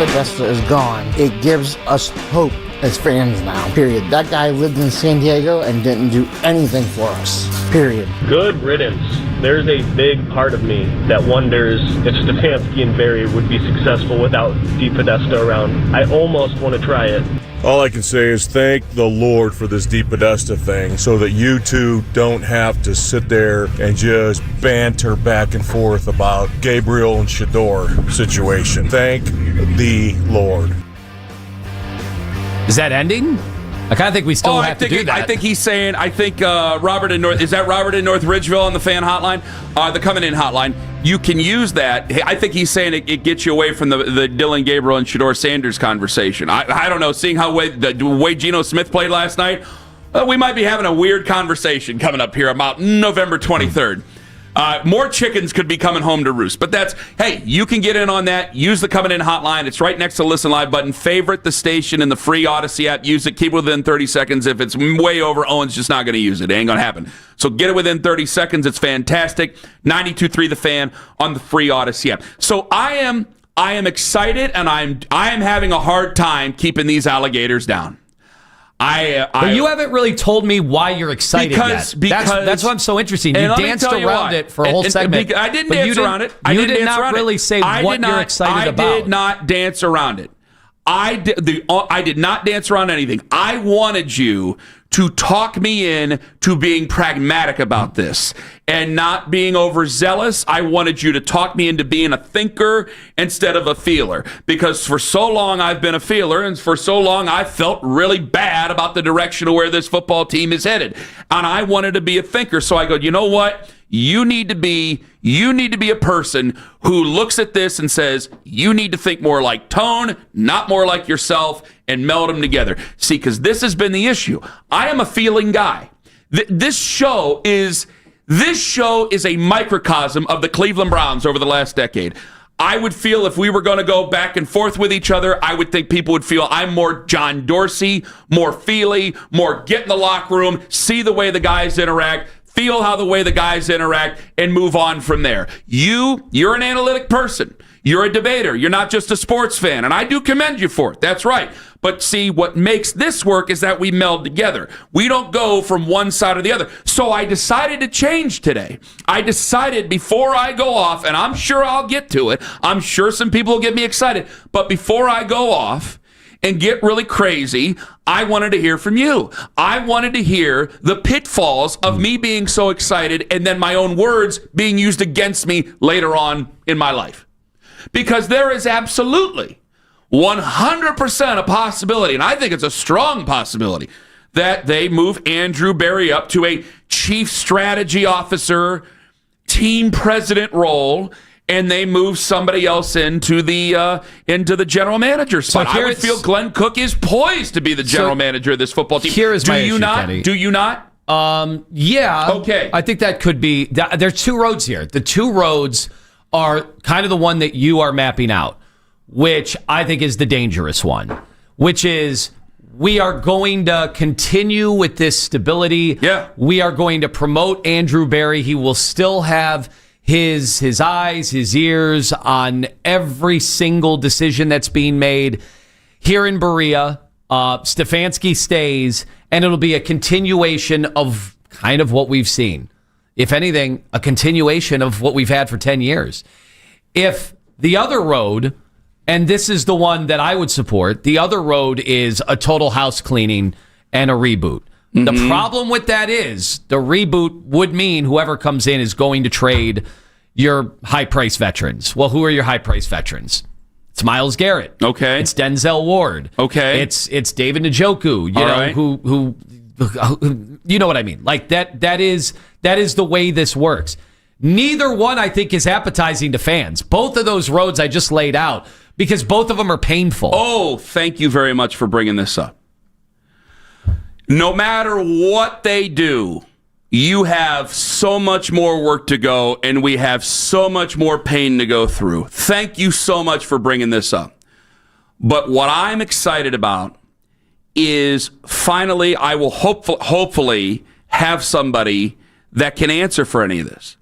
Podesta is gone, it gives us hope as fans now, period. That guy lived in San Diego and didn't do anything for us, period. Good riddance. There's a big part of me that wonders if Stefanski and Barry would be successful without Podesta around. I almost want to try it. All I can say is thank the Lord for this Podesta thing so that you two don't have to sit there and just banter back and forth about Gabriel and Shador situation. Thank the Lord. Is that ending? I kind of think we still have to do that. I think he's saying, Robert in North, is that Robert in North Ridgeville on the fan hotline? The coming in hotline. You can use that. I think he's saying it gets you away from the Dylan Gabriel and Shador Sanders conversation. I don't know. Seeing how the way Geno Smith played last night, we might be having a weird conversation coming up here about November 23rd. More chickens could be coming home to roost. But hey, you can get in on that. Use the coming in hotline. It's right next to the Listen Live button. Favorite the station in the free Odyssey app. Use it. Keep it within 30 seconds. If it's way over, Owen's just not going to use it. It ain't going to happen. So get it within 30 seconds. It's fantastic. 92.3 The Fan on the free Odyssey app. So I am excited, and I am having a hard time keeping these alligators down. But you haven't really told me why you're excited because that's why I'm so interested. You danced around it for a whole segment. I didn't dance around it. You did not really say what you're excited about. I did not dance around it. I did not dance around anything. I wanted you to talk me in to being pragmatic about this and not being overzealous. I wanted you to talk me into being a thinker instead of a feeler, because for so long I've been a feeler, and for so long I felt really bad about the direction of where this football team is headed, and I wanted to be a thinker. So I go, you know what? You need to be a person who looks at this and says, you need to think more like Tone, not more like yourself, and meld them together. See, because this has been the issue. I am a feeling guy. This show is a microcosm of the Cleveland Browns over the last decade. I would feel if we were going to go back and forth with each other, I would think people would feel I'm more John Dorsey, more Feely, more get in the locker room, see the way the guys interact, feel how the way the guys interact, and move on from there. You're an analytic person. You're a debater. You're not just a sports fan, and I do commend you for it. That's right. But see, what makes this work is that we meld together. We don't go from one side or the other. So I decided to change today. I decided before I go off, and I'm sure I'll get to it. I'm sure some people will get me excited. But before I go off and get really crazy, I wanted to hear from you. I wanted to hear the pitfalls of me being so excited and then my own words being used against me later on in my life. Because there is absolutely 100% a possibility, and I think it's a strong possibility, that they move Andrew Berry up to a chief strategy officer, team president role, and they move somebody else into the general manager spot. I would feel Glenn Cook is poised to be the general manager of this football team. Here is my issue, Kenny. Do you not? Yeah. Okay. I think that could be. There's two roads here. The two roads are kind of the one that you are mapping out, which I think is the dangerous one, which is we are going to continue with this stability. Yeah. We are going to promote Andrew Berry. He will still have his eyes, his ears on every single decision that's being made here in Berea. Stefanski stays, and it'll be a continuation of kind of what we've seen. If anything, a continuation of what we've had for 10 years. If the other road, and this is the one that I would support, the other road is a total house cleaning and a reboot. Mm-hmm. The problem with that is the reboot would mean whoever comes in is going to trade your high-priced veterans. Well, who are your high-priced veterans? It's Myles Garrett. Okay. It's Denzel Ward. Okay. It's David Njoku, who you know what I mean. Like that is the way this works. Neither one, I think, is appetizing to fans. Both of those roads I just laid out, because both of them are painful. Oh, thank you very much for bringing this up. No matter what they do, you have so much more work to go, and we have so much more pain to go through. Thank you so much for bringing this up. But what I'm excited about is finally I will hopefully have somebody that can answer for any of this.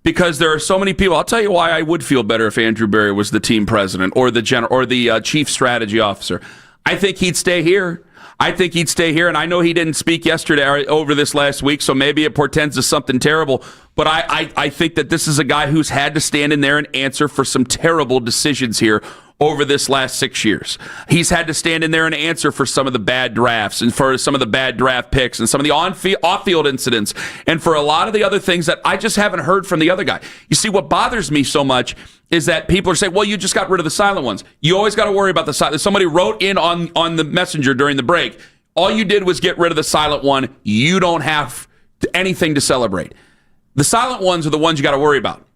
because there are so many people. I'll tell you why I would feel better if Andrew Berry was the team president or the chief strategy officer. I think he'd stay here. And I know he didn't speak yesterday or over this last week, so maybe it portends to something terrible. But I think that this is a guy who's had to stand in there and answer for some terrible decisions here over this last 6 years. He's had to stand in there and answer for some of the bad drafts and for some of the bad draft picks and some of the off-field incidents and for a lot of the other things that I just haven't heard from the other guy. You see, what bothers me so much is that people are saying, well, you just got rid of the silent ones. You always got to worry about the silent. Somebody wrote in on the messenger during the break, all you did was get rid of the silent one. You don't have anything to celebrate. The silent ones are the ones you got to worry about.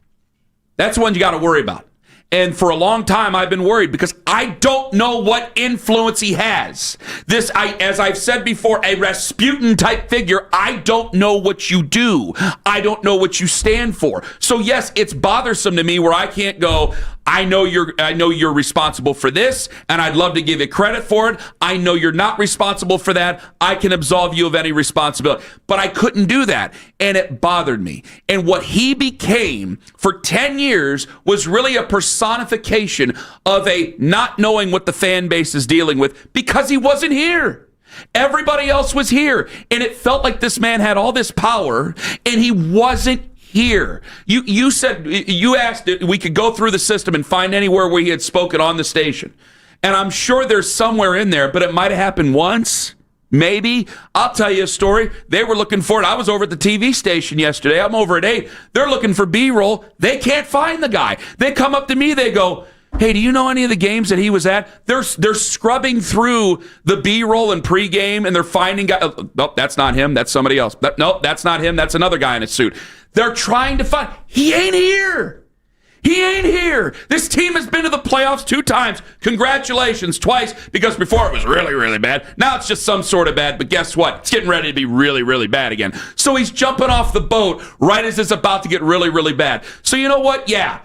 That's the ones you got to worry about. And for a long time, I've been worried because I don't know what influence he has. As I've said before, a Rasputin type figure, I don't know what you do. I don't know what you stand for. So yes, it's bothersome to me where I can't go, I know you're responsible for this, and I'd love to give you credit for it. I know you're not responsible for that. I can absolve you of any responsibility. But I couldn't do that, and it bothered me. And what he became for 10 years was really a personification of a not knowing what the fan base is dealing with because he wasn't here. Everybody else was here, and it felt like this man had all this power, and he wasn't here. You asked if we could go through the system and find anywhere where he had spoken on the station. And I'm sure there's somewhere in there, but it might have happened once, maybe. I'll tell you a story. They were looking for it. I was over at the TV station yesterday. I'm over at 8. They're looking for B-roll. They can't find the guy. They come up to me. They go, hey, do you know any of the games that he was at? They're scrubbing through the B-roll and pregame, and they're finding guys. Oh, nope, that's not him. That's somebody else. Nope, that's not him. That's another guy in a suit. They're trying to find. He ain't here. He ain't here. This team has been to the playoffs 2 times. Congratulations, twice, because before it was really, really bad. Now it's just some sort of bad, but guess what? It's getting ready to be really, really bad again. So he's jumping off the boat right as it's about to get really, really bad. So you know what? Yeah,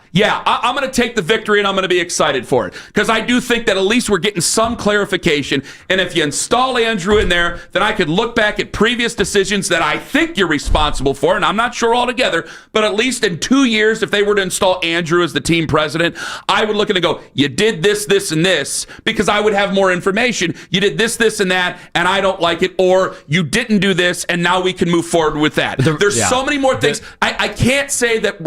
I'm going to take the victory, and I'm going to be excited for it, because I do think that at least we're getting some clarification, and if you install Andrew in there, then I could look back at previous decisions that I think you're responsible for, and I'm not sure altogether, but at least in 2 years, if they were to install Andrew as the team president, I would look at it and go, you did this, this, and this, because I would have more information. You did this, this, and that, and I don't like it, or you didn't do this, and now we can move forward with that. There's so many more things. I can't say that.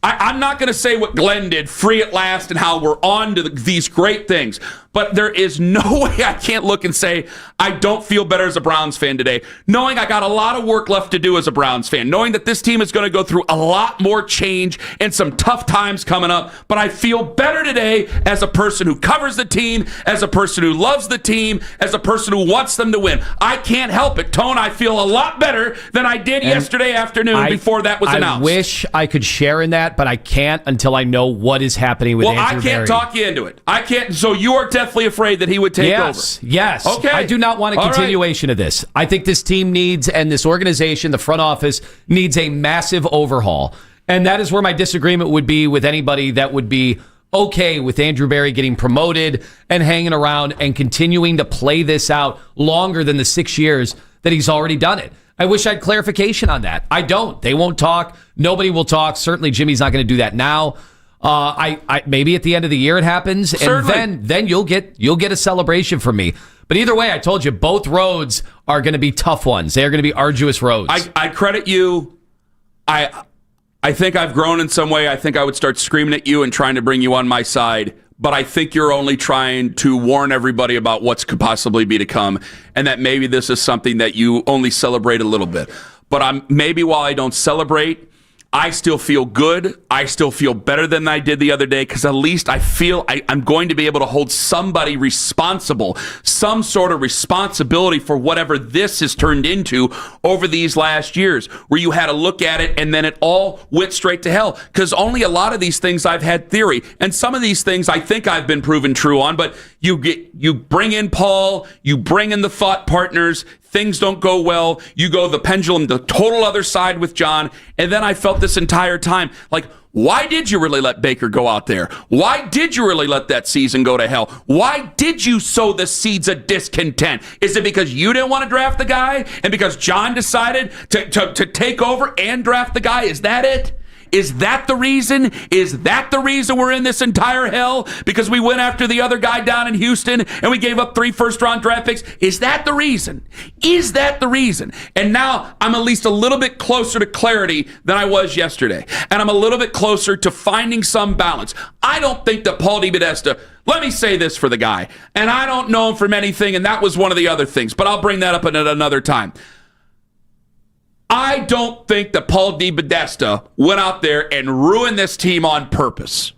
I'm not going to say what Glenn did, free at last, and how we're on to these great things. But there is no way I can't look and say I don't feel better as a Browns fan today, knowing I got a lot of work left to do as a Browns fan, knowing that this team is going to go through a lot more change and some tough times coming up. But I feel better today as a person who covers the team, as a person who loves the team, as a person who wants them to win. I can't help it. Tone, I feel a lot better than I did yesterday afternoon before that was announced. I wish I could share in that, but I can't until I know what is happening with Andrew Berry. I can't talk you into it. I can't. So you are definitely afraid that he would take over. Yes. Okay. I do not want a continuation of this. I think this team needs, and this organization, the front office, needs a massive overhaul. And that is where my disagreement would be with anybody that would be okay with Andrew Berry getting promoted and hanging around and continuing to play this out longer than the 6 years that he's already done it. I wish I had clarification on that. I don't. They won't talk. Nobody will talk. Certainly Jimmy's not going to do that now. I maybe at the end of the year it happens, certainly. And then you'll get a celebration from me. But either way, I told you both roads are going to be tough ones. They are going to be arduous roads. I credit you. I think I've grown in some way. I think I would start screaming at you and trying to bring you on my side. But I think you're only trying to warn everybody about what's could possibly be to come, and that maybe this is something that you only celebrate a little bit. But maybe while I don't celebrate, I still feel good. I still feel better than I did the other day, because at least I feel I'm going to be able to hold somebody responsible, some sort of responsibility for whatever this has turned into over these last years, where you had to look at it and then it all went straight to hell. Because only a lot of these things I've had theory, and some of these things I think I've been proven true on, but you bring in Paul, you bring in the thought partners, things don't go well, you go the pendulum, the total other side with John, and then I felt this entire time, like, why did you really let Baker go out there? Why did you really let that season go to hell? Why did you sow the seeds of discontent? Is it because you didn't want to draft the guy, and because John decided to take over and draft the guy? Is that it? Is that the reason? Is that the reason we're in this entire hell? Because we went after the other guy down in Houston and we gave up 3 first-round draft picks? Is that the reason? Is that the reason? And now I'm at least a little bit closer to clarity than I was yesterday. And I'm a little bit closer to finding some balance. I don't think that Paul DePodesta, let me say this for the guy, and I don't know him from anything, and that was one of the other things, but I'll bring that up at another time. I don't think that Paul DePodesta went out there and ruined this team on purpose.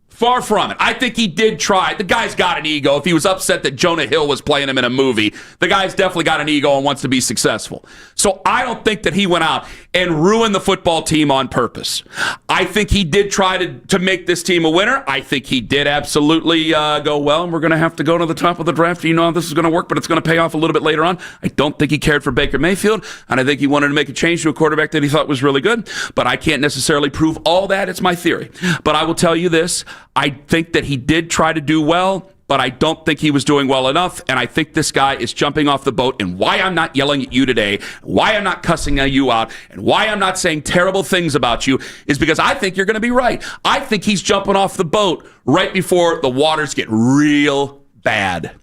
Far from it. I think he did try. The guy's got an ego. If he was upset that Jonah Hill was playing him in a movie, the guy's definitely got an ego and wants to be successful. So I don't think that he went out and ruined the football team on purpose. I think he did try to make this team a winner. I think he did absolutely go, well, we're going to have to go to the top of the draft. You know how this is going to work, but it's going to pay off a little bit later on. I don't think he cared for Baker Mayfield, and I think he wanted to make a change to a quarterback that he thought was really good, but I can't necessarily prove all that. It's my theory. But I will tell you this. I think that he did try to do well, but I don't think he was doing well enough, and I think this guy is jumping off the boat, and why I'm not yelling at you today, why I'm not cussing you out, and why I'm not saying terrible things about you is because I think you're going to be right. I think he's jumping off the boat right before the waters get real bad.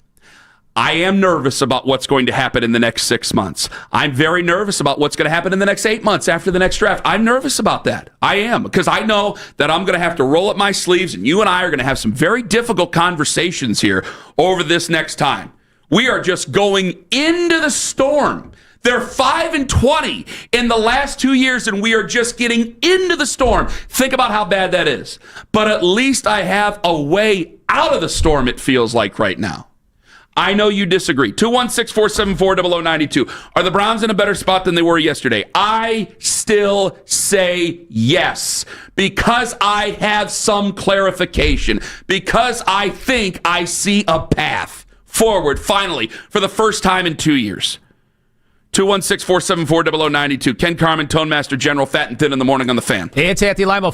I am nervous about what's going to happen in the next 6 months. I'm very nervous about what's going to happen in the next 8 months after the next draft. I'm nervous about that. I am, because I know that I'm going to have to roll up my sleeves, and you and I are going to have some very difficult conversations here over this next time. We are just going into the storm. They're 5-20 in the last 2 years, and we are just getting into the storm. Think about how bad that is. But at least I have a way out of the storm, it feels like right now. I know you disagree. 216-474-0092. Are the Browns in a better spot than they were yesterday? I still say yes, because I have some clarification, because I think I see a path forward, finally, for the first time in 2 years. 216-474-0092. Ken Carman, Tone Master General, Fat and Thin in the Morning on the Fan. Hey, it's Anthony Lima.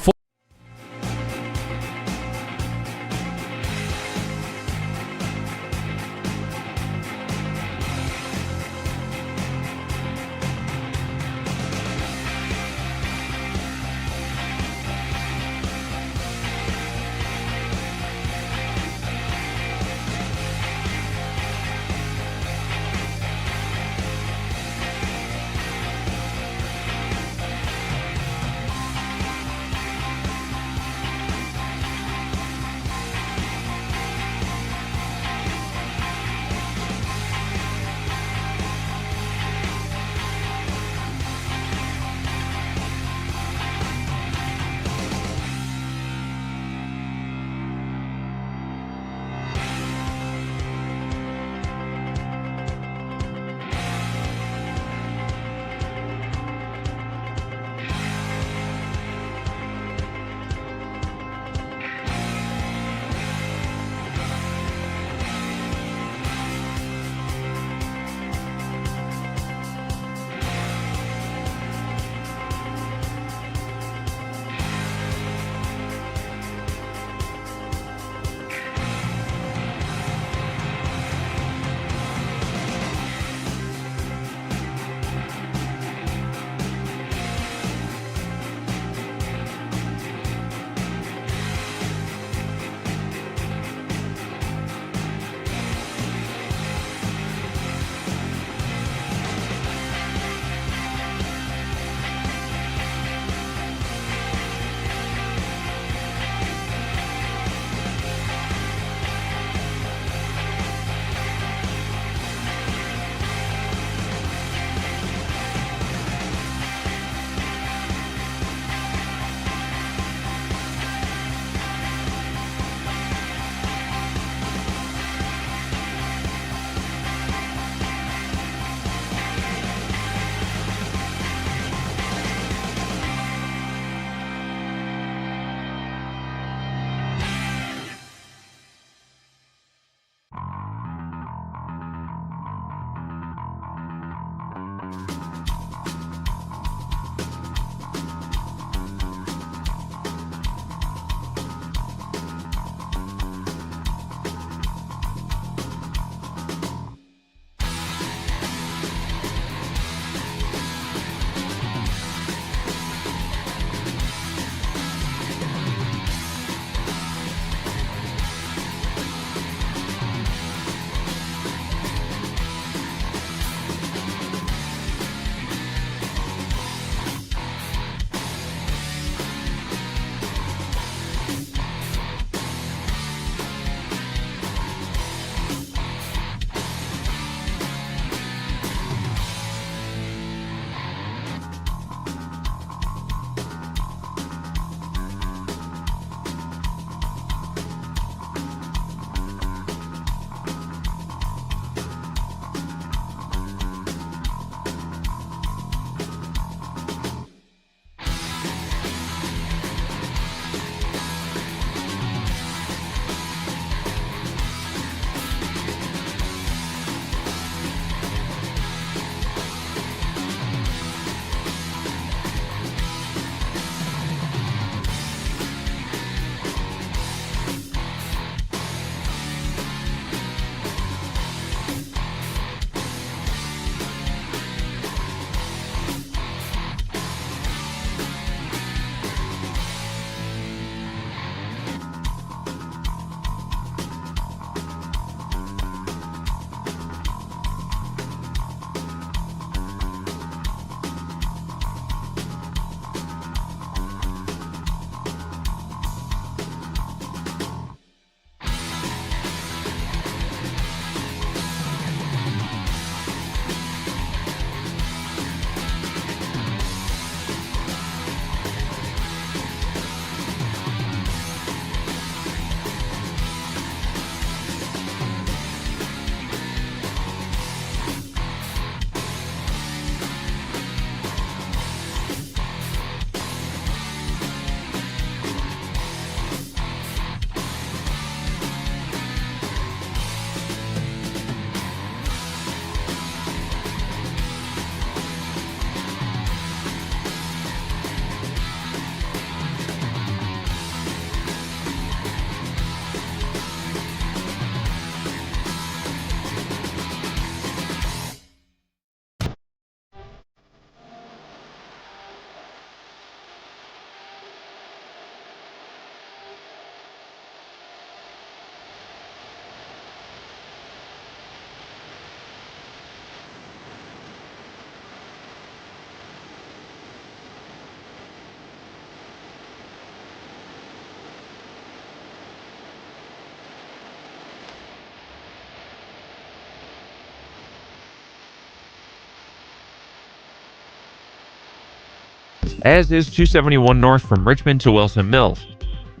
as is 271 north from Richmond to Wilson Mills.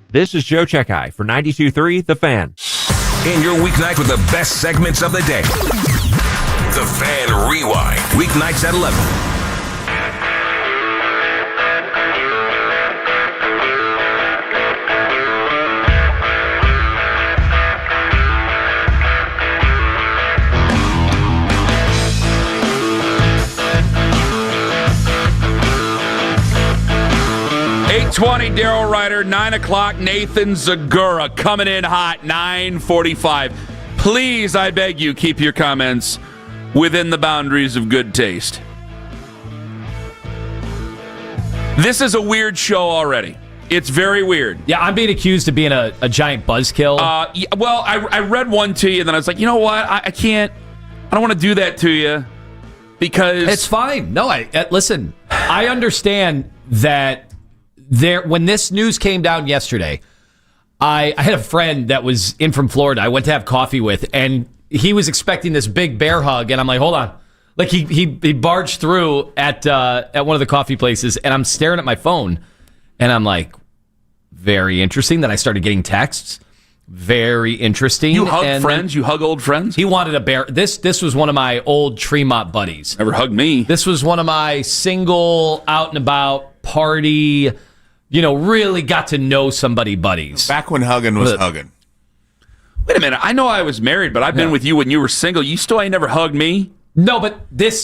This is Joe Checkeye for 92.3 The Fan. In your weeknight with the best segments of the day. The Fan Rewind, weeknights at 11. .20 Daryl Ryder, 9 o'clock Nathan Zagura coming in hot, 9:45. Please, I beg you, keep your comments within the boundaries of good taste. This is a weird show already. It's very weird. Yeah, I'm being accused of being a giant buzzkill. Yeah, well, I read one to you, and then I was like, you know what? I can't. I don't want to do that to you because it's fine. No, listen. I understand that. When this news came down yesterday, I had a friend that was in from Florida. I went to have coffee with, and he was expecting this big bear hug, and I'm like, hold on. Like he barged through at one of the coffee places, and I'm staring at my phone, and I'm like, very interesting. Then I started getting texts. Very interesting. You hug friends? You hug old friends? He wanted a bear. This was one of my old Tremont buddies. Never hugged me. This was one of my single out and about party. Really got to know somebody buddies. Back when hugging was hugging. Wait a minute. I know I was married, but I've been with you when you were single. You still ain't never hugged me? No, but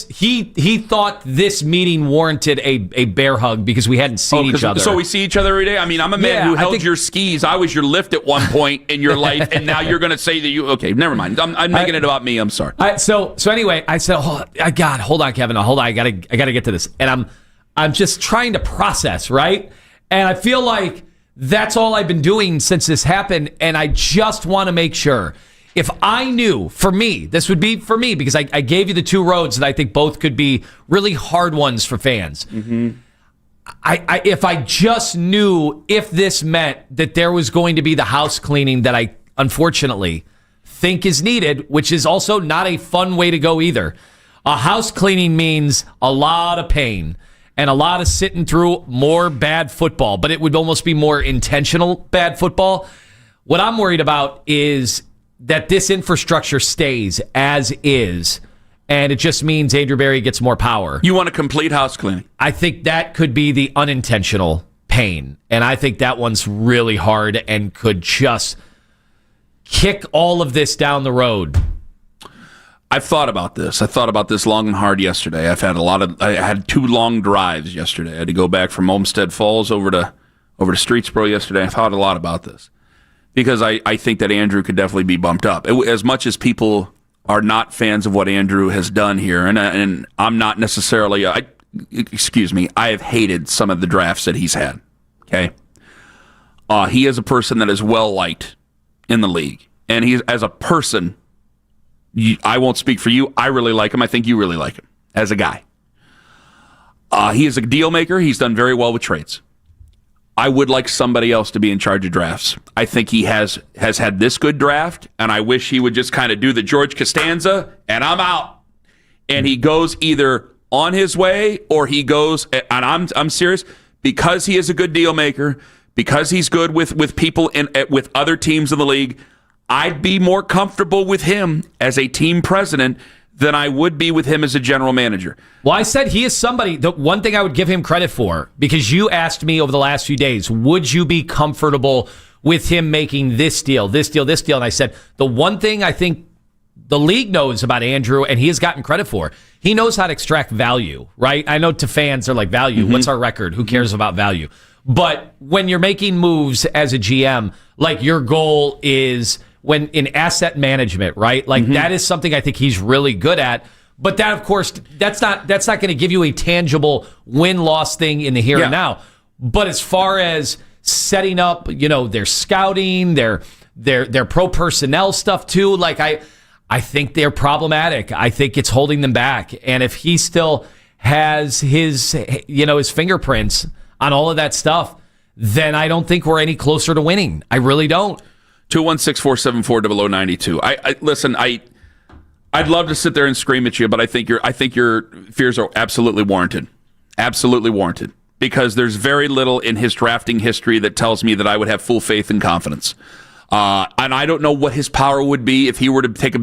he thought this meeting warranted a bear hug because we hadn't seen each other. So we see each other every day? I mean, I'm a man who held your skis. I was your lift at one point in your life, and now you're going to say that you... Okay, never mind. I'm making it about me. I'm sorry. So anyway, I said, hold on, Kevin. Hold on. I gotta get to this. And I'm just trying to process, right? And I feel like that's all I've been doing since this happened. And I just want to make sure, if I knew, for me, this would be for me, because I gave you the two roads that I think both could be really hard ones for fans. Mm-hmm. If I just knew if this meant that there was going to be the house cleaning that I unfortunately think is needed, which is also not a fun way to go either. A house cleaning means a lot of pain. And a lot of sitting through more bad football, but it would almost be more intentional bad football. What I'm worried about is that this infrastructure stays as is, and it just means Andrew Berry gets more power. You want a complete house cleaning? I think that could be the unintentional pain, and I think that one's really hard and could just kick all of this down the road. I've thought about this. I thought about this long and hard yesterday. I had 2 long drives yesterday. I had to go back from Olmsted Falls over to Streetsboro yesterday. I thought a lot about this because I think that Andrew could definitely be bumped up. As much as people are not fans of what Andrew has done here, and I'm not necessarily. I have hated some of the drafts that he's had. Okay, he is a person that is well liked in the league, and he's as a person. I won't speak for you. I really like him. I think you really like him as a guy. He is a deal maker. He's done very well with trades. I would like somebody else to be in charge of drafts. I think he has had this good draft, and I wish he would just kind of do the George Costanza, and I'm out. And he goes either on his way or he goes, and I'm serious, because he is a good deal maker, because he's good with people with other teams in the league, I'd be more comfortable with him as a team president than I would be with him as a general manager. Well, I said he is somebody, the one thing I would give him credit for, because you asked me over the last few days, would you be comfortable with him making this deal? And I said, the one thing I think the league knows about Andrew, and he has gotten credit for, he knows how to extract value, right? I know to fans, they're like, value, what's our record? Who cares about value? But when you're making moves as a GM, like your goal is... when in asset management, right? Like that is something I think he's really good at. But that, of course, that's not going to give you a tangible win-loss thing in the here and now. But as far as setting up, their scouting, their pro personnel stuff too, like I think they're problematic. I think it's holding them back. And if he still has his fingerprints on all of that stuff, then I don't think we're any closer to winning. I really don't. 216-474-0092. Listen. I'd love to sit there and scream at you, but I think your fears are absolutely warranted. Absolutely warranted. because there's very little in his drafting history that tells me that I would have full faith and confidence. And I don't know what his power would be if he were to take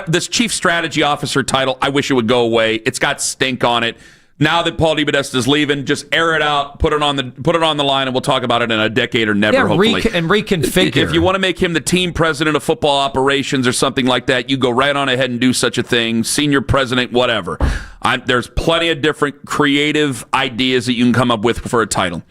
this chief strategy officer title. I wish it would go away. It's got stink on it. Now that Paul DePodesta is leaving, just air it out, put it on the line, and we'll talk about it in a decade or never. Hopefully, and reconfigure. If you want to make him the team president of football operations or something like that, you go right on ahead and do such a thing. Senior president, whatever. There's plenty of different creative ideas that you can come up with for a title.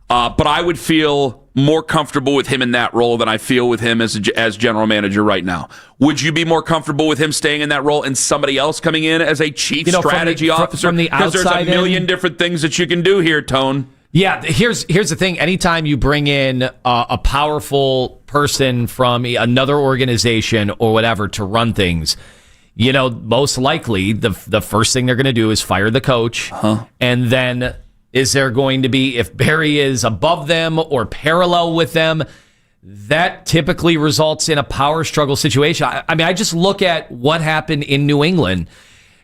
But I would feel more comfortable with him in that role than I feel with him as general manager right now. Would you be more comfortable with him staying in that role and somebody else coming in as a chief strategy officer? Because there's a million different things that you can do here, Tone. Yeah, here's the thing. Anytime you bring in a powerful person from another organization or whatever to run things, most likely the first thing they're going to do is fire the coach, and then is there going to be, if Barry is above them or parallel with them, that typically results in a power struggle situation. I mean, I just look at what happened in New England.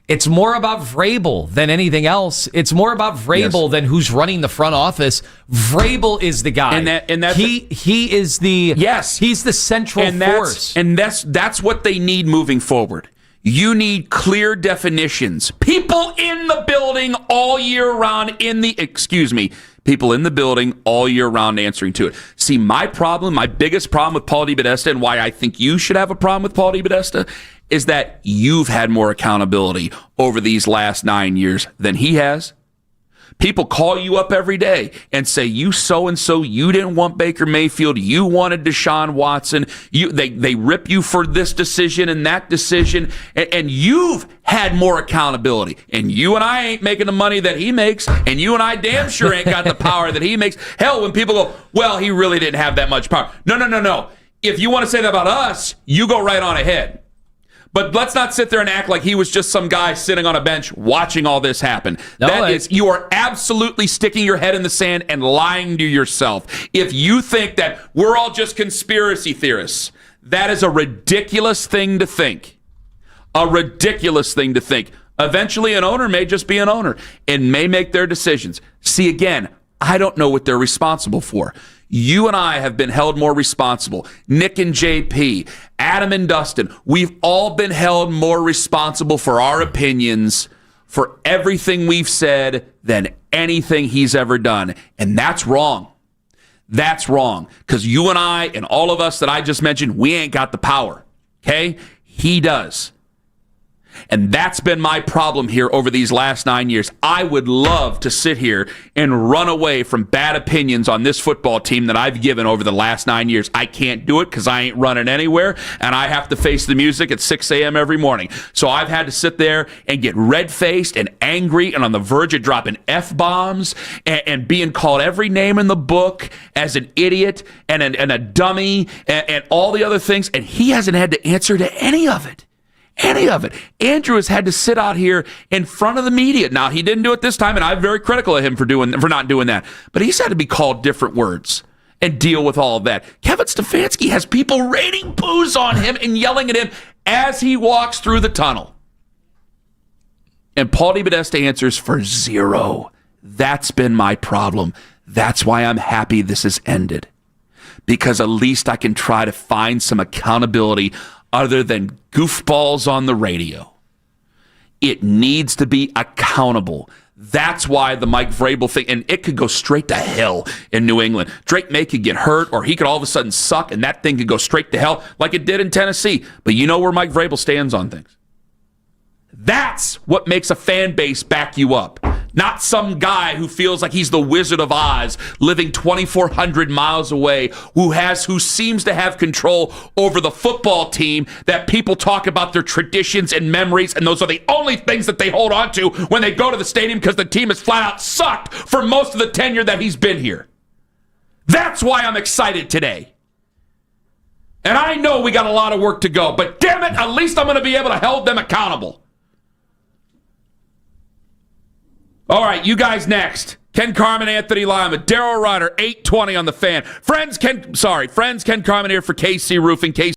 It's more about Vrabel than anything else. It's more about Vrabel than who's running the front office. Vrabel is the guy. And he is the he's the central force. And that's what they need moving forward. You need clear definitions. People in the building all year round people in the building all year round answering to it. See, my biggest problem with Paul DePodesta, and why I think you should have a problem with Paul DePodesta, is that you've had more accountability over these last 9 years than he has. People call you up every day and say, you so-and-so, you didn't want Baker Mayfield, you wanted Deshaun Watson, they rip you for this decision and that decision, and you've had more accountability. And you and I ain't making the money that he makes, and you and I damn sure ain't got the power that he makes. Hell, when people go, well, he really didn't have that much power. No. If you want to say that about us, you go right on ahead. But let's not sit there and act like he was just some guy sitting on a bench watching all this happen. You are absolutely sticking your head in the sand and lying to yourself. If you think that we're all just conspiracy theorists, that is a ridiculous thing to think. A ridiculous thing to think. Eventually, an owner may just be an owner and may make their decisions. See, again, I don't know what they're responsible for. You and I have been held more responsible. Nick and JP, Adam and Dustin, we've all been held more responsible for our opinions, for everything we've said, than anything he's ever done. And that's wrong. That's wrong. Because you and I and all of us that I just mentioned, we ain't got the power. Okay? He does. And that's been my problem here over these last 9 years. I would love to sit here and run away from bad opinions on this football team that I've given over the last 9 years. I can't do it because I ain't running anywhere, and I have to face the music at 6 a.m. every morning. So I've had to sit there and get red-faced and angry and on the verge of dropping F-bombs and being called every name in the book as an idiot and a dummy and all the other things, and he hasn't had to answer to any of it. Any of it. Andrew has had to sit out here in front of the media. Now, he didn't do it this time, and I'm very critical of him for not doing that. But he's had to be called different words and deal with all of that. Kevin Stefanski has people raining boos on him and yelling at him as he walks through the tunnel. And Paul DePodesta answers for zero. That's been my problem. That's why I'm happy this has ended. Because at least I can try to find some accountability other than goofballs on the radio. It needs to be accountable. That's why the Mike Vrabel thing, and it could go straight to hell in New England. Drake May could get hurt, or he could all of a sudden suck, and that thing could go straight to hell like it did in Tennessee. But you know where Mike Vrabel stands on things. That's what makes a fan base back you up. Not some guy who feels like he's the Wizard of Oz living 2,400 miles away, who seems to have control over the football team that people talk about their traditions and memories, and those are the only things that they hold on to when they go to the stadium because the team has flat out sucked for most of the tenure that he's been here. That's why I'm excited today. And I know we got a lot of work to go, but damn it, at least I'm going to be able to hold them accountable. All right, you guys next. Ken Carman, Anthony Lima, Daryl Ryder, 820 on the Fan. Friends, Ken Carman here for KC Roofing. KC.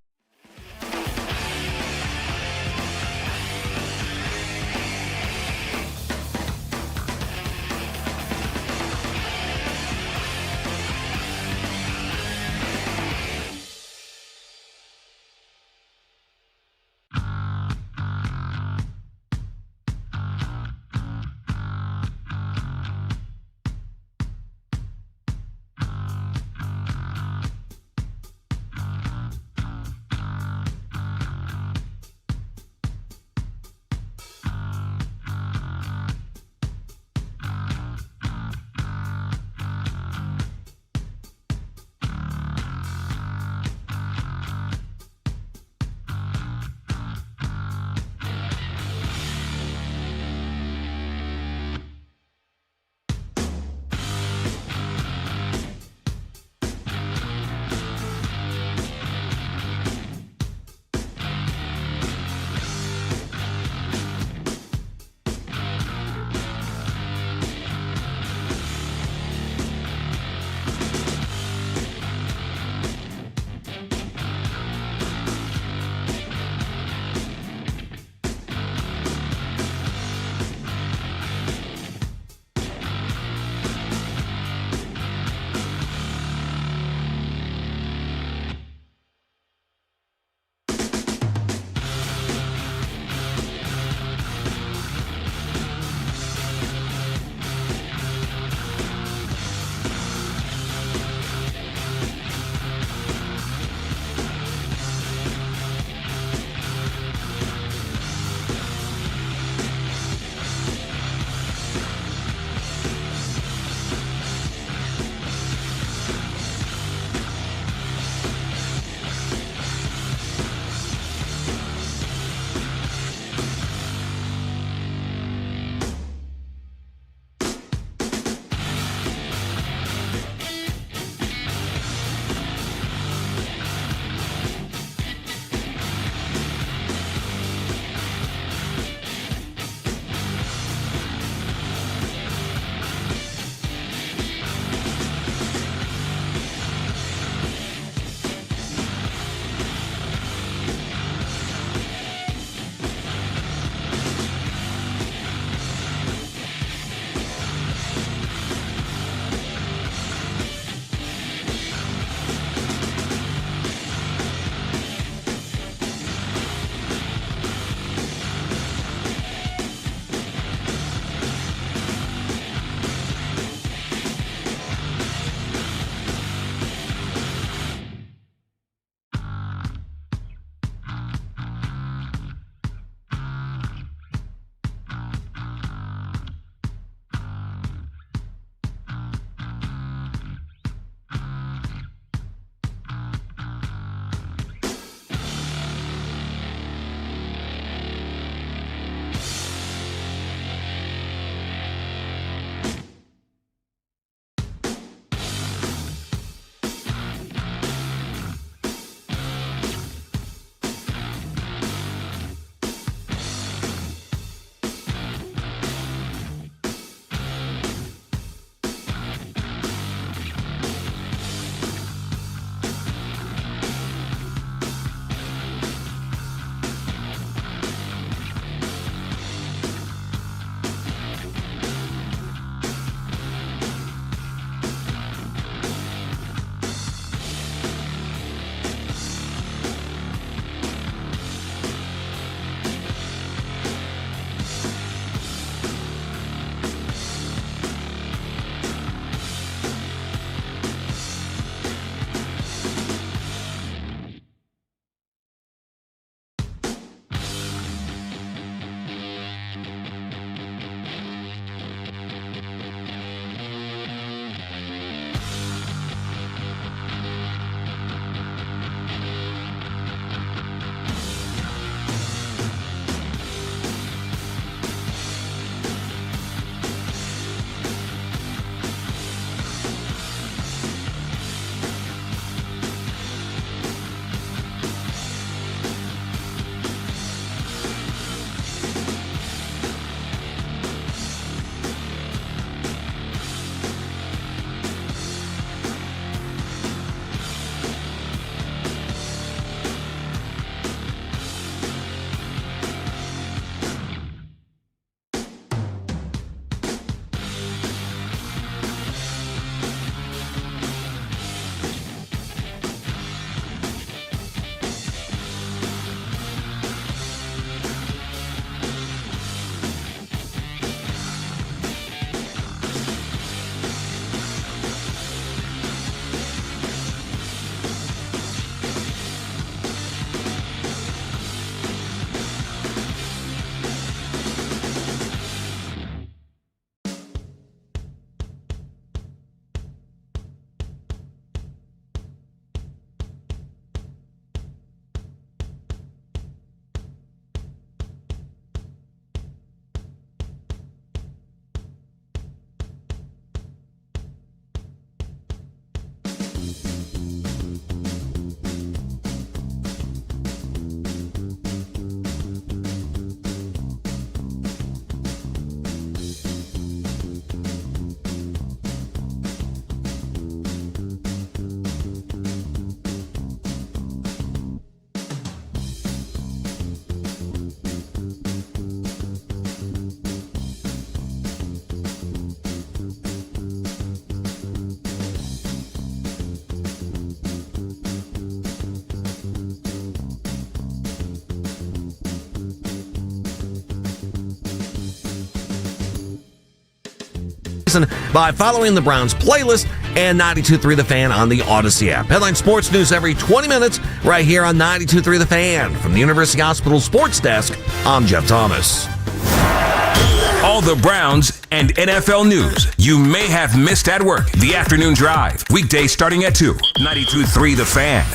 listen by following the Browns playlist and 92.3 The Fan on the Odyssey app. Headline sports news every 20 minutes right here on 92.3 The Fan. From the University Hospital Sports Desk, I'm Jeff Thomas. All the Browns and NFL news you may have missed at work. The Afternoon Drive. Weekdays starting at 2. 92.3 The Fan.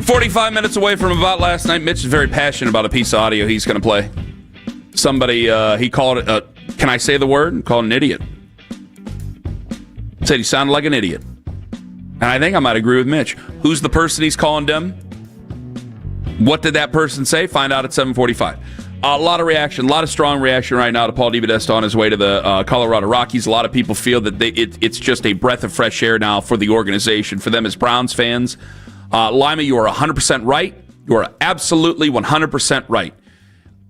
"45 minutes away from about last night." Mitch is very passionate about a piece of audio he's going to play. Somebody, he called it, can I say the word? Called an idiot. Said he sounded like an idiot. And I think I might agree with Mitch. Who's the person he's calling dumb? What did that person say? Find out at 7:45. A lot of reaction, a lot of strong reaction right now to Paul DePodesta on his way to the Colorado Rockies. A lot of people feel that it's just a breath of fresh air now for the organization, for them as Browns fans. Lima, you are 100% right. You are absolutely 100% right.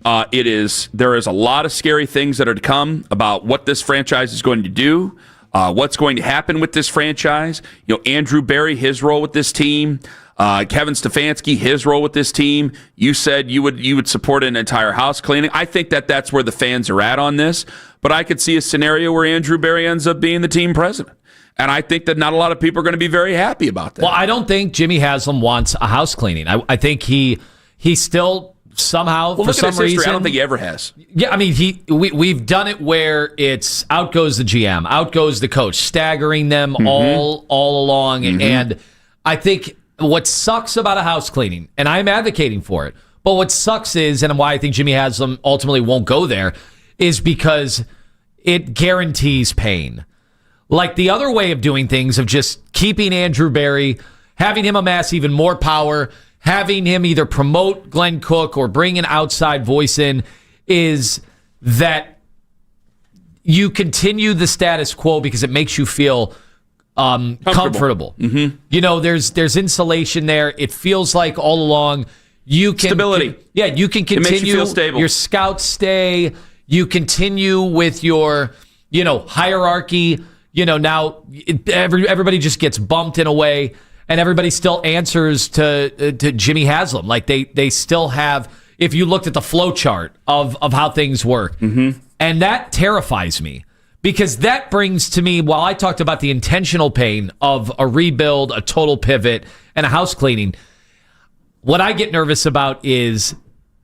There is a lot of scary things that are to come about what this franchise is going to do. What's going to happen with this franchise? Andrew Berry, his role with this team. Kevin Stefanski, his role with this team. You said you would support an entire house cleaning. I think that's where the fans are at on this. But I could see a scenario where Andrew Berry ends up being the team president. And I think that not a lot of people are going to be very happy about that. Well, I don't think Jimmy Haslam wants a house cleaning. I think he still somehow, for some reason, I don't think he ever has. Yeah, I mean, we've done it where it's out goes the GM, out goes the coach, staggering them all along. And I think what sucks about a house cleaning, and I'm advocating for it, but what sucks is, and why I think Jimmy Haslam ultimately won't go there, is because it guarantees pain. Like the other way of doing things, of just keeping Andrew Berry, having him amass even more power, having him either promote Glenn Cook or bring an outside voice in, is that you continue the status quo because it makes you feel comfortable. There's insulation there. It feels like all along you can stability. You can continue. It makes you feel stable. Your scouts stay. You continue with your hierarchy. Now everybody just gets bumped in a way, and everybody still answers to Jimmy Haslam. Like they still have, if you looked at the flow chart of how things work. And that terrifies me, because that brings to me, while I talked about the intentional pain of a rebuild, a total pivot, and a house cleaning, what I get nervous about is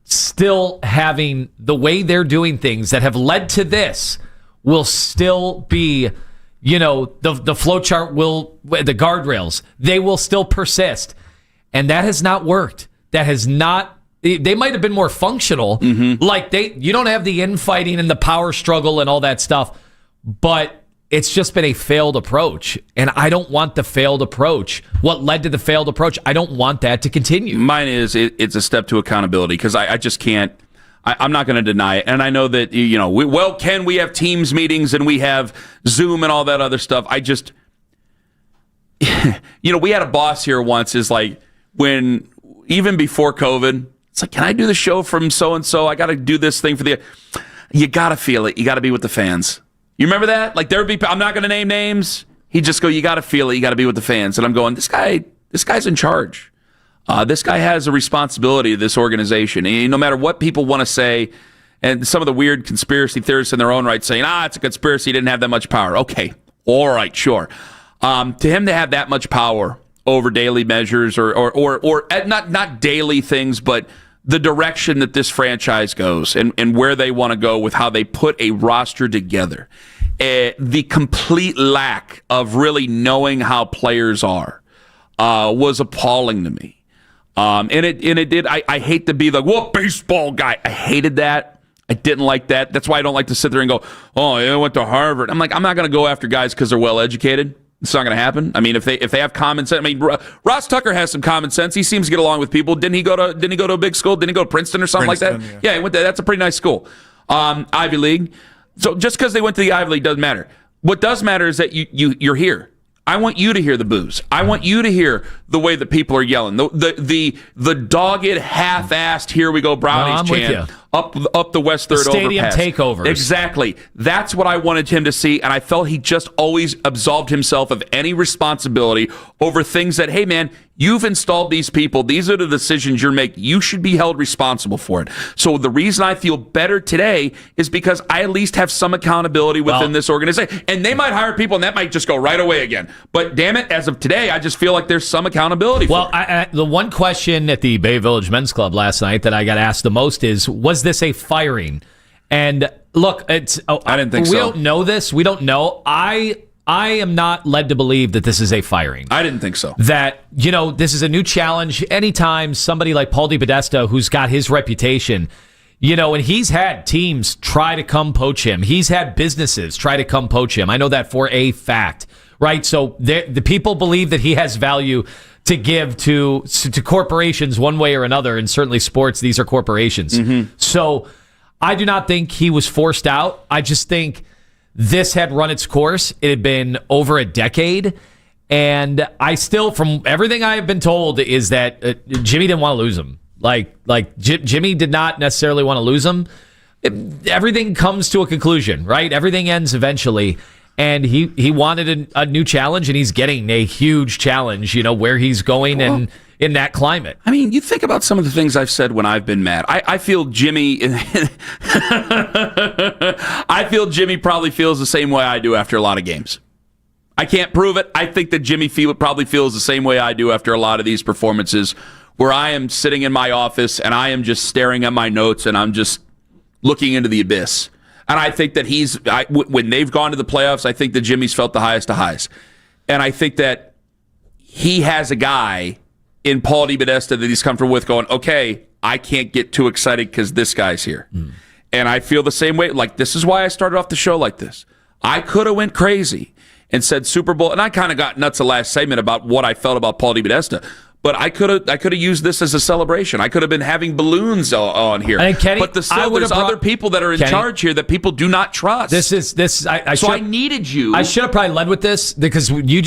still having the way they're doing things that have led to this will still be, the flow chart the guardrails, they will still persist. And that has not worked. That has not, they might have been more functional. Like you don't have the infighting and the power struggle and all that stuff, but it's just been a failed approach. And I don't want the failed approach. What led to the failed approach, I don't want that to continue. Mine is, it's a step to accountability, because I just can't. I'm not going to deny it. And I know that, we have Teams meetings and we have Zoom and all that other stuff. I just, we had a boss here once, is like, even before COVID, it's like, can I do the show from so-and-so? I got to do this thing you got to feel it. You got to be with the fans. You remember that? Like there'd be, I'm not going to name names. He'd just go, you got to feel it. You got to be with the fans. And I'm going, this guy's in charge. This guy has a responsibility to this organization. And no matter what people want to say, and some of the weird conspiracy theorists in their own right saying, it's a conspiracy, he didn't have that much power. Okay, all right, sure. To him to have that much power over daily measures or not daily things, but the direction that this franchise goes and where they want to go with how they put a roster together, the complete lack of really knowing how players are was appalling to me. And it did. I hate to be the baseball guy. I hated that. I didn't like that. That's why I don't like to sit there and go, I went to Harvard. I'm like, I'm not going to go after guys because they're well educated. It's not going to happen. I mean, if they have common sense. I mean, Ross Tucker has some common sense. He seems to get along with people. Didn't he go to a big school? Didn't he go to Princeton or something like that? Yeah, he went there. That's a pretty nice school. Ivy League. So just because they went to the Ivy League doesn't matter. What does matter is that you're here. I want you to hear the boos. I want you to hear the way that people are yelling. The dogged, half-assed, here we go Brownies chant. up the West Third stadium overpass. takeovers. Exactly. That's what I wanted him to see, and I felt he just always absolved himself of any responsibility over things that, hey, man, you've installed these people. These are the decisions you're making. You should be held responsible for it. So the reason I feel better today is because I at least have some accountability within this organization. And they might hire people, and that might just go right away again. But damn it, as of today, I just feel like there's some accountability for it. The one question at the Bay Village Men's Club last night that I got asked the most is, was this a firing? And look, I didn't think so. We don't know this. We don't know. I am not led to believe that this is a firing. I didn't think so. That, this is a new challenge. Anytime somebody like Paul DePodesta, who's got his reputation, and he's had teams try to come poach him. He's had businesses try to come poach him. I know that for a fact, right? So the people believe that he has value to give to corporations one way or another, and certainly sports, these are corporations. Mm-hmm. So I do not think he was forced out. I just think this had run its course. It had been over a decade. And I still, from everything I have been told, is that Jimmy didn't want to lose him. Jimmy did not necessarily want to lose him. Everything comes to a conclusion, right? Everything ends eventually. And he wanted a new challenge, and he's getting a huge challenge, where he's going and in that climate. I mean, you think about some of the things I've said when I've been mad. I feel Jimmy I feel Jimmy probably feels the same way I do after a lot of games. I can't prove it. I think that Jimmy probably feels the same way I do after a lot of these performances, where I am sitting in my office and I am just staring at my notes and I'm just looking into the abyss. And I think that when they've gone to the playoffs, I think that Jimmy's felt the highest of highs. And I think that he has a guy in Paul DePodesta that he's comfortable with going, okay, I can't get too excited because this guy's here. Mm. And I feel the same way. This is why I started off the show like this. I could have went crazy and said Super Bowl, and I kind of got nuts the last segment about what I felt about Paul DePodesta. But I could have used this as a celebration. I could have been having balloons on here. And Kenny, but there's other people that are in charge here that people do not trust. I needed you. I should have probably led with this because what you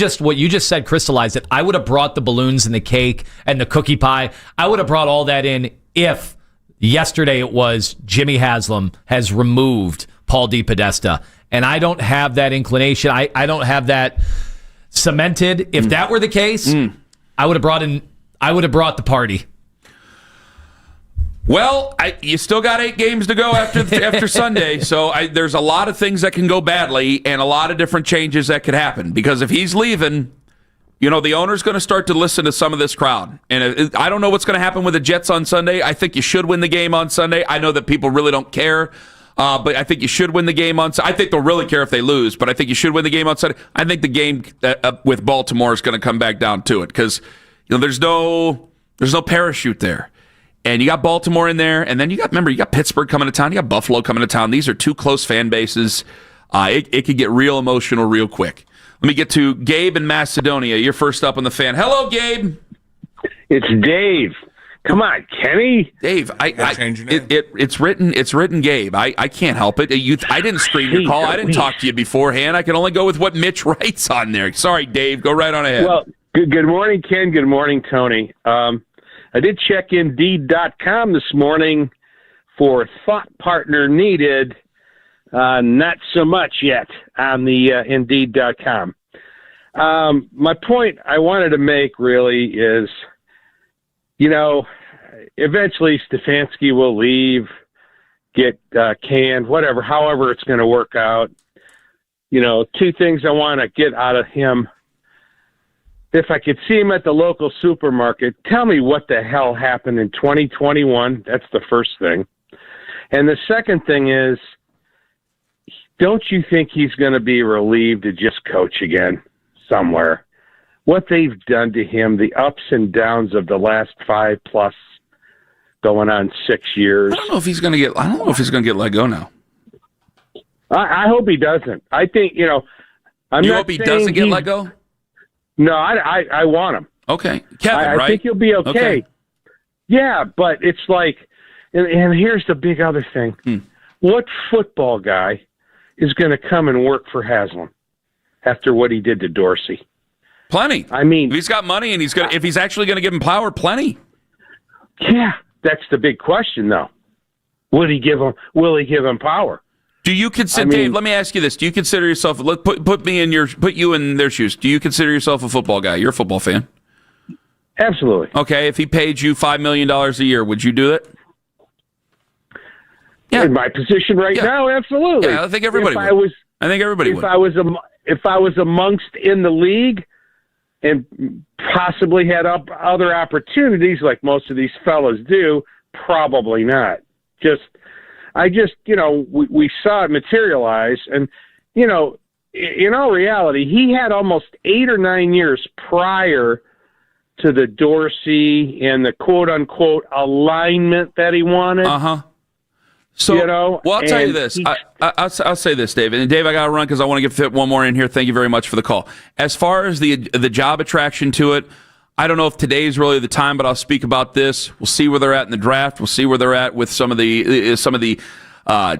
just said crystallized it. I would have brought the balloons and the cake and the cookie pie. I would have brought all that in if yesterday it was Jimmy Haslam has removed Paul DePodesta. And I don't have that inclination. I don't have that cemented. If that were the case, I would have brought the party. Well, you still got 8 games to go after Sunday, so there's a lot of things that can go badly and a lot of different changes that could happen. Because if he's leaving, the owner's going to start to listen to some of this crowd. And I don't know what's going to happen with the Jets on Sunday. I think you should win the game on Sunday. I know that people really don't care. But I think you should win the game on Sunday. I think they'll really care if they lose, but I think you should win the game on Sunday. I think the game with Baltimore is going to come back down to it because there's no parachute there. And you got Baltimore in there, and then you got Pittsburgh coming to town. You got Buffalo coming to town. These are 2 close fan bases. It could get real emotional real quick. Let me get to Gabe in Macedonia. You're first up on the Fan. Hello, Gabe. It's Dave. Come on, Kenny. Dave, it's written Gabe. I can't help it. I didn't screen your call. I didn't talk to you beforehand. I can only go with what Mitch writes on there. Sorry, Dave. Go right on ahead. Well, good morning, Ken. Good morning, Tony. I did check Indeed.com this morning for thought partner needed. Not so much yet on the Indeed.com. My point I wanted to make really is, eventually Stefanski will leave, get canned, whatever, however it's going to work out. 2 things I want to get out of him. If I could see him at the local supermarket, tell me what the hell happened in 2021. That's the first thing. And the second thing is, don't you think he's going to be relieved to just coach again somewhere? What they've done to him, the ups and downs of the last 5+ going on 6 years. I don't know if he's going to get let go now. I hope he doesn't. I think, you hope he doesn't get let go? No, I want him. Okay. Kevin, right? I think he'll be okay. Yeah, but it's like, and here's the big other thing. What football guy is going to come and work for Haslam after what he did to Dorsey? Plenty. I mean, if he's got money and if he's actually going to give him power, plenty. Yeah, that's the big question, though. Will he give him power? Do you consider, Dave? Let me ask you this: do you consider yourself? Put you in their shoes. Do you consider yourself a football guy? You're a football fan. Absolutely. Okay, if he paid you $5 million a year, would you do it? Yeah. In my position right now, absolutely. Yeah, I think everybody would. I think everybody would. If I was amongst in the league and possibly had other opportunities like most of these fellas do, probably not. We saw it materialize, and in all reality, he had almost 8 or 9 years prior to the Dorsey and the quote unquote alignment that he wanted. So, I'll tell you this. I'll say this, Dave. And Dave, I got to run because I want to fit one more in here. Thank you very much for the call. As far as the job attraction to it, I don't know if today's really the time, but I'll speak about this. We'll see where they're at in the draft. We'll see where they're at with some of the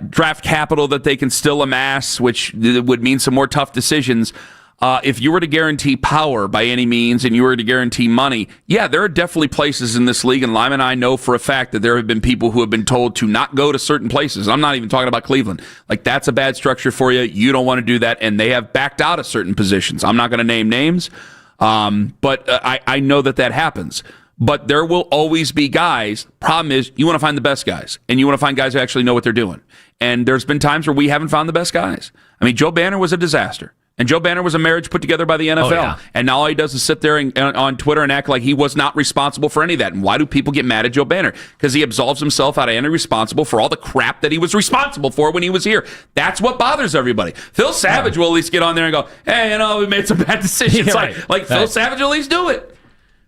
draft capital that they can still amass, which would mean some more tough decisions. If you were to guarantee power by any means and you were to guarantee money, yeah, there are definitely places in this league, and Lima and I know for a fact that there have been people who have been told to not go to certain places. I'm not even talking about Cleveland. Like, that's a bad structure for you. You don't want to do that, and they have backed out of certain positions. I'm not going to name names, but I know that happens. But there will always be guys. Problem is, you want to find the best guys, and you want to find guys who actually know what they're doing. And there's been times where we haven't found the best guys. I mean, Joe Banner was a disaster. And Joe Banner was a marriage put together by the NFL. Oh, yeah. And now all he does is sit there on Twitter and act like he was not responsible for any of that. And why do people get mad at Joe Banner? Because he absolves himself out of any responsible for all the crap that he was responsible for when he was here. That's what bothers everybody. Phil Savage will at least get on there and go, hey, we made some bad decisions. Phil Savage will at least do it.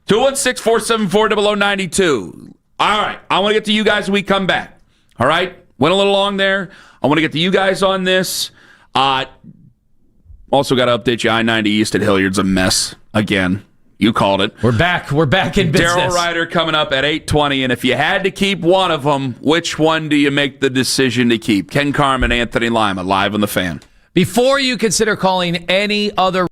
216-474-0092. All right. I want to get to you guys when we come back. All right. Went a little long there. I want to get to you guys on this. Also got to update you, I-90 East at Hilliard's a mess again. You called it. We're back in business. Daryl Ryder coming up at 8:20, and if you had to keep one of them, which one do you make the decision to keep? Ken Carman, Anthony Lima, live on The Fan. Before you consider calling any other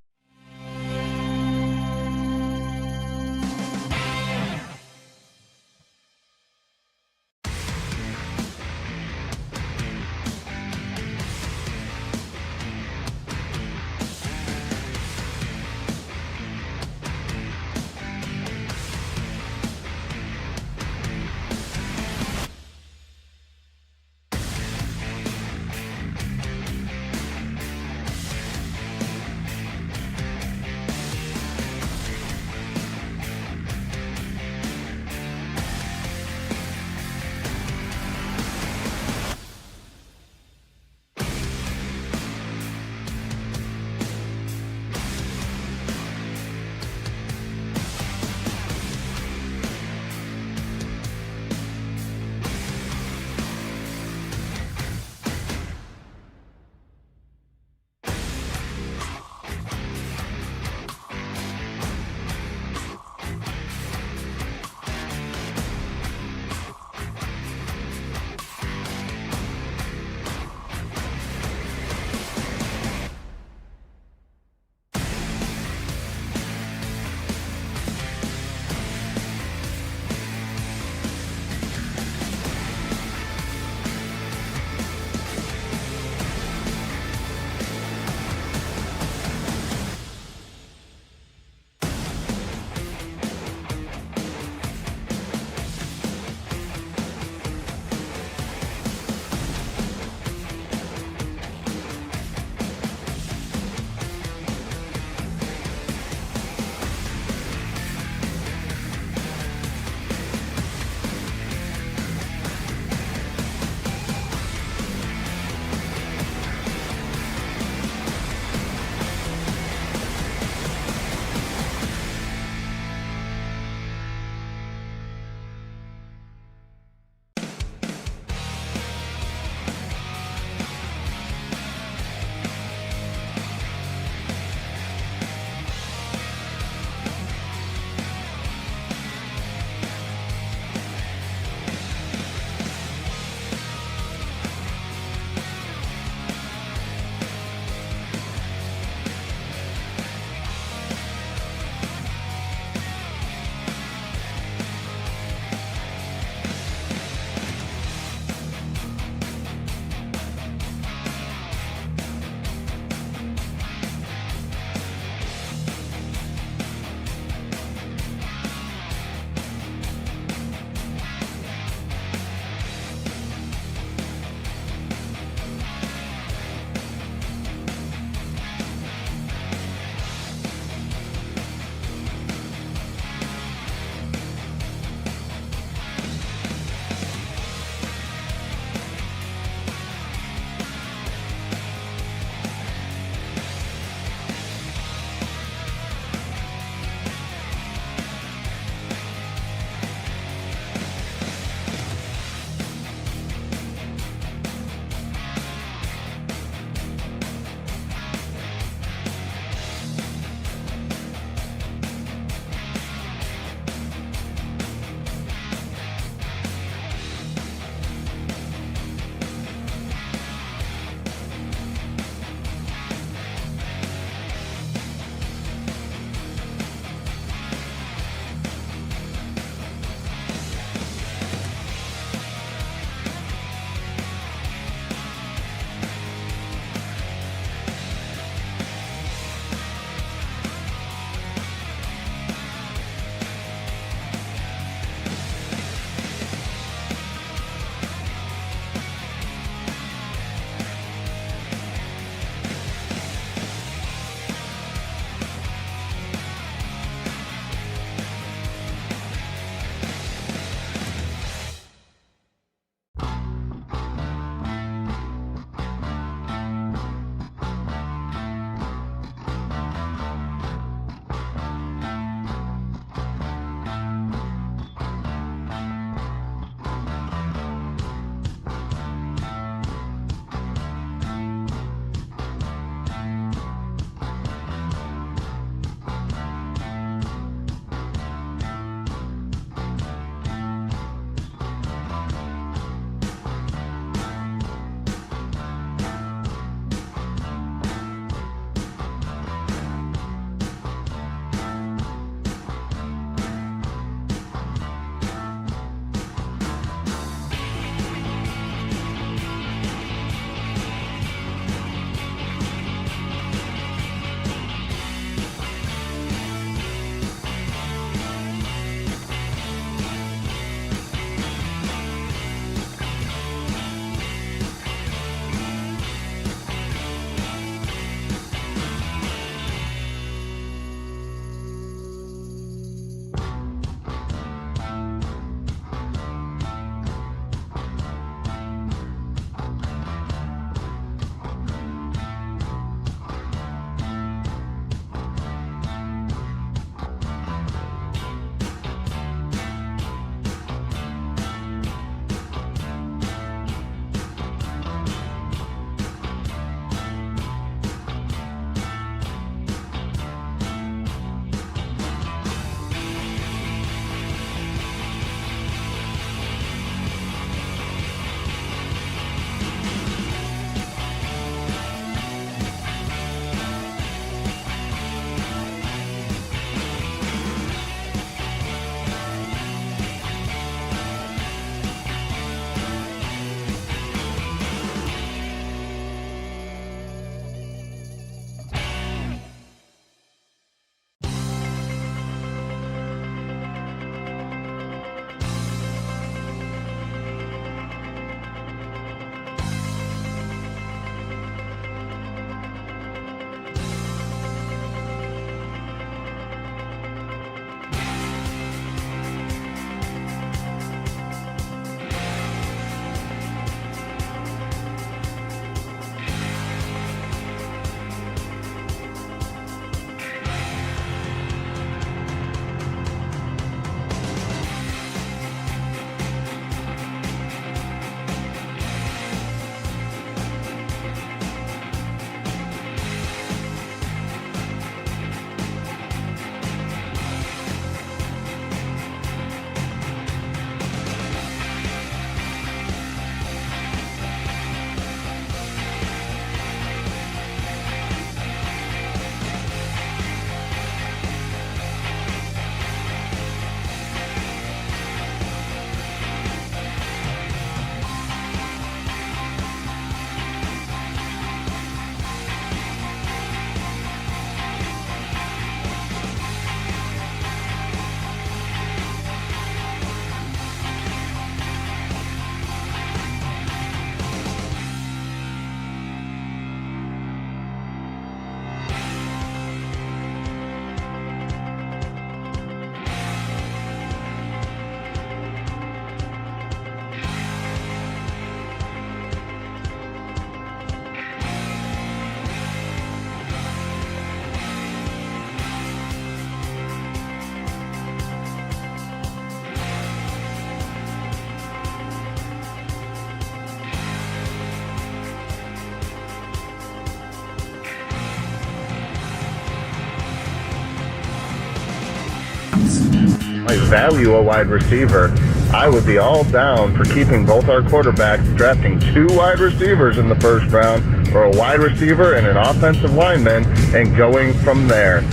I value a wide receiver. I would be all down for keeping both our quarterbacks, drafting 2 wide receivers in the first round, or a wide receiver and an offensive lineman, and going from there.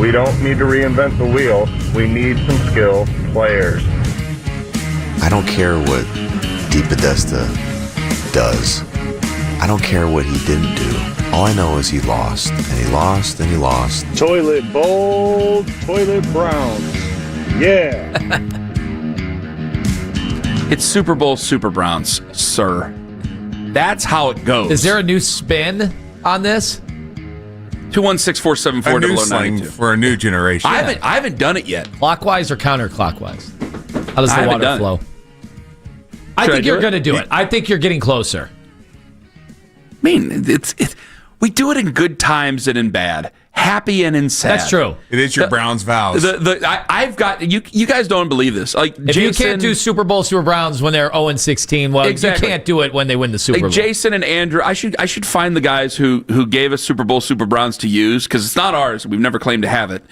We don't need to reinvent the wheel. We need some skilled players. I don't care what DePodesta does. I don't care what he didn't do. All I know is he lost, and he lost, and he lost. Toilet bowl, toilet Browns. Yeah. It's Super Bowl Super Browns, sir. That's how it goes. Is there a new spin on this? 216-474-0092. A new slang for a new generation. I haven't done it yet. Clockwise or counterclockwise? How does the haven't water done flow? it. I Should I think do you're it? going to do it. I think you're getting closer. I mean, we do it in good times and in bad, happy and in sad. That's true. It is your Browns vows. I've got you guys don't believe this. Like If Jason, you can't do Super Bowl Super Browns when they're 0-16, well, Exactly. you can't do it when they win the Super Bowl. Jason and Andrew, I should find the guys who gave us Super Bowl Super Browns to use, because it's not ours. We've never claimed to have it.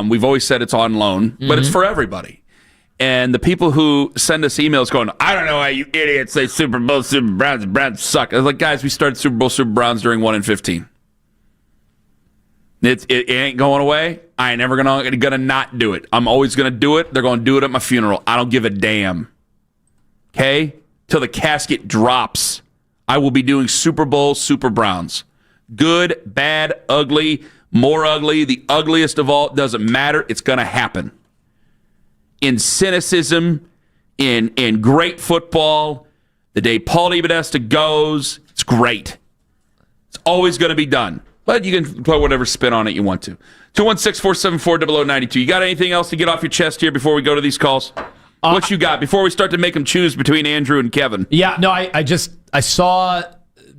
We've always said it's on loan, but it's for everybody. And the people who send us emails going, I don't know why you idiots say Super Bowl Super Browns. The Browns suck. I was like, guys, we started Super Bowl Super Browns during 1-15. It ain't going away. I ain't never gonna not do it. I'm always gonna do it. They're gonna do it at my funeral. I don't give a damn. Okay? Till the casket drops, I will be doing Super Bowl Super Browns. Good, bad, ugly, more ugly, the ugliest of all. It doesn't matter. It's gonna happen. In cynicism, in great football, the day Paul DePodesta goes, it's great. It's always going to be done. But you can put whatever spin on it you want to. 216-474-0092. You got anything else to get off your chest here before we go to these calls? What you got before we start to make them choose between Andrew and Kevin? Yeah, no, I saw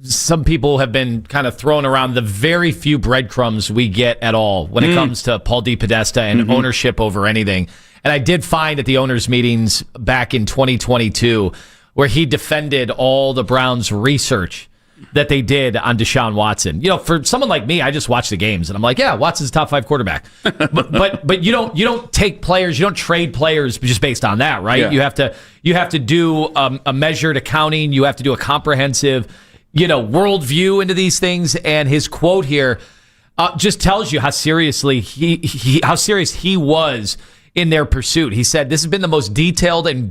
some people have been kind of throwing around the very few breadcrumbs we get at all when it comes to Paul DePodesta and ownership over anything. And I did find at the owners' meetings back in 2022 where he defended all the Browns' research that they did on Deshaun Watson. You know, for someone like me, I just watch the games and I'm like, yeah, Watson's a top 5 quarterback. but you don't take players, you don't trade players just based on that, right? Yeah. You have to do a measured accounting. You have to do a comprehensive, worldview into these things. And his quote here just tells you how seriously how serious he was in their pursuit. He said, "This has been the most detailed and